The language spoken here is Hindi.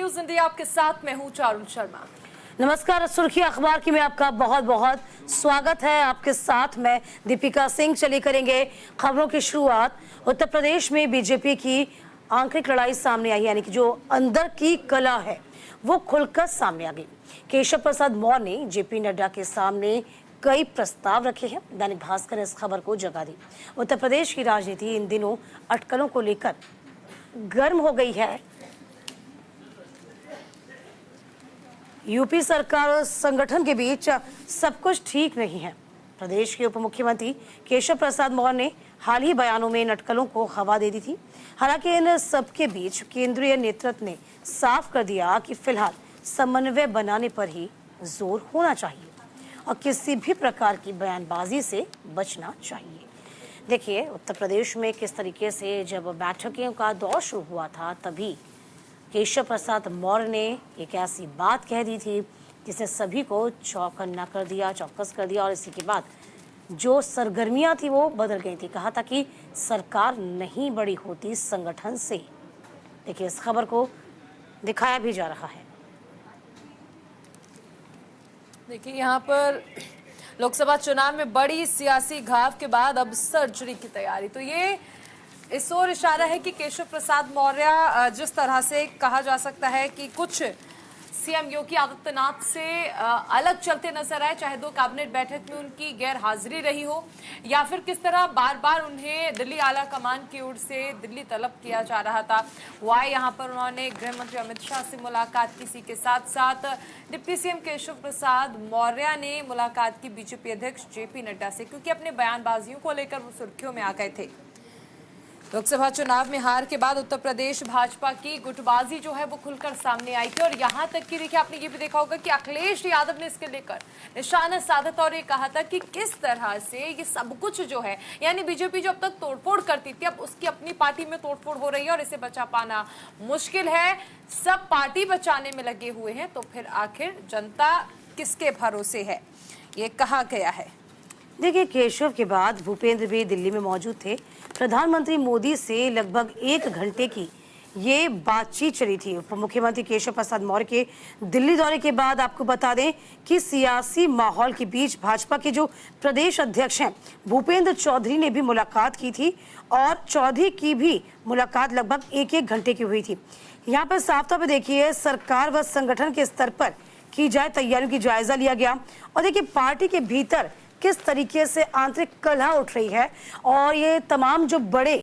न्यूज इंडिया आपके साथ मैं हूं चारुल शर्मा। नमस्कार, सुर्खी अखबार की में आपका बहुत बहुत स्वागत है। आपके साथ मैं दीपिका सिंह। चलिए करेंगे खबरों की शुरुआत। उत्तर प्रदेश में बीजेपी की आंतरिक लड़ाई सामने आई, यानी कि जो अंदर की कला है वो खुलकर सामने आ गई। केशव प्रसाद मौर्य ने जेपी नड्डा के सामने कई प्रस्ताव रखे हैं। दैनिक भास्कर ने इस खबर को जगह दी। उत्तर प्रदेश की राजनीति इन दिनों अटकलों को लेकर गर्म हो गई है। यूपी सरकार और संगठन के बीच सब कुछ ठीक नहीं है। प्रदेश के उप मुख्यमंत्री केशव प्रसाद मौर्य ने हाल ही बयानों में इन अटकलों को हवा दे दी थी। हालांकि इन सबके बीच केंद्रीय नेतृत्व ने साफ कर दिया कि फिलहाल समन्वय बनाने पर ही जोर होना चाहिए और किसी भी प्रकार की बयानबाजी से बचना चाहिए। देखिए, उत्तर प्रदेश में किस तरीके से जब बैठकों का दौर शुरू हुआ था तभी केशव प्रसाद मौर्य ने एक ऐसी बात कह दी थी जिसने सभी को चौकन्ना कर दिया, चौकस कर दिया। और इसी के बाद जो सरगर्मियां थी वो बदल गई थी। कहा था कि सरकार नहीं बड़ी होती संगठन से। देखिए, इस खबर को दिखाया भी जा रहा है। देखिए, यहाँ पर लोकसभा चुनाव में बड़ी सियासी घाव के बाद अब सर्जरी की तैयारी, तो ये इस ओर इशारा है कि केशव प्रसाद मौर्य जिस तरह से कहा जा सकता है कि कुछ सीएम योगी आदित्यनाथ से अलग चलते नजर आए, चाहे दो कैबिनेट बैठक में उनकी गैर हाजिरी रही हो या फिर किस तरह बार बार उन्हें दिल्ली आला कमान की ओर से दिल्ली तलब किया जा रहा था। वाई यहाँ पर उन्होंने गृह मंत्री अमित शाह से मुलाकात की। इसी के साथ साथ डिप्टी सीएम केशव प्रसाद मौर्य ने मुलाकात की बीजेपी अध्यक्ष जेपी नड्डा से, क्योंकि अपने बयानबाजियों को लेकर वो सुर्खियों में आ गए थे। लोकसभा चुनाव में हार के बाद उत्तर प्रदेश भाजपा की गुटबाजी जो है वो खुलकर सामने आई थी। और यहाँ तक कि देखिए, आपने ये भी देखा होगा कि अखिलेश यादव ने इसके लेकर निशाना साधा था और ये कहा था कि किस तरह से ये सब कुछ जो है, यानी बीजेपी जो अब तक तोड़फोड़ करती थी अब उसकी अपनी पार्टी में तोड़फोड़ हो रही है और इसे बचा पाना मुश्किल है। सब पार्टी बचाने में लगे हुए हैं, तो फिर आखिर जनता किसके भरोसे है, ये कहा गया है। देखिए, केशव के बाद भूपेंद्र भी दिल्ली में मौजूद थे। प्रधानमंत्री मोदी से लगभग 1 घंटे की ये बातचीत चली थी। उप मुख्यमंत्री केशव प्रसाद मौर्य के दिल्ली दौरे के बाद आपको बता दें कि सियासी माहौल के बीच भाजपा के जो प्रदेश अध्यक्ष हैं भूपेंद्र चौधरी ने भी मुलाकात की थी और चौधरी की भी मुलाकात लगभग 1 घंटे की हुई थी। यहाँ पर साफ तौर पर देखिए, सरकार व संगठन के स्तर पर की जाए तैयारियों की जायजा लिया गया। और देखिए, पार्टी के भीतर किस तरीके से आंतरिक कलह उठ रही है और ये तमाम जो बड़े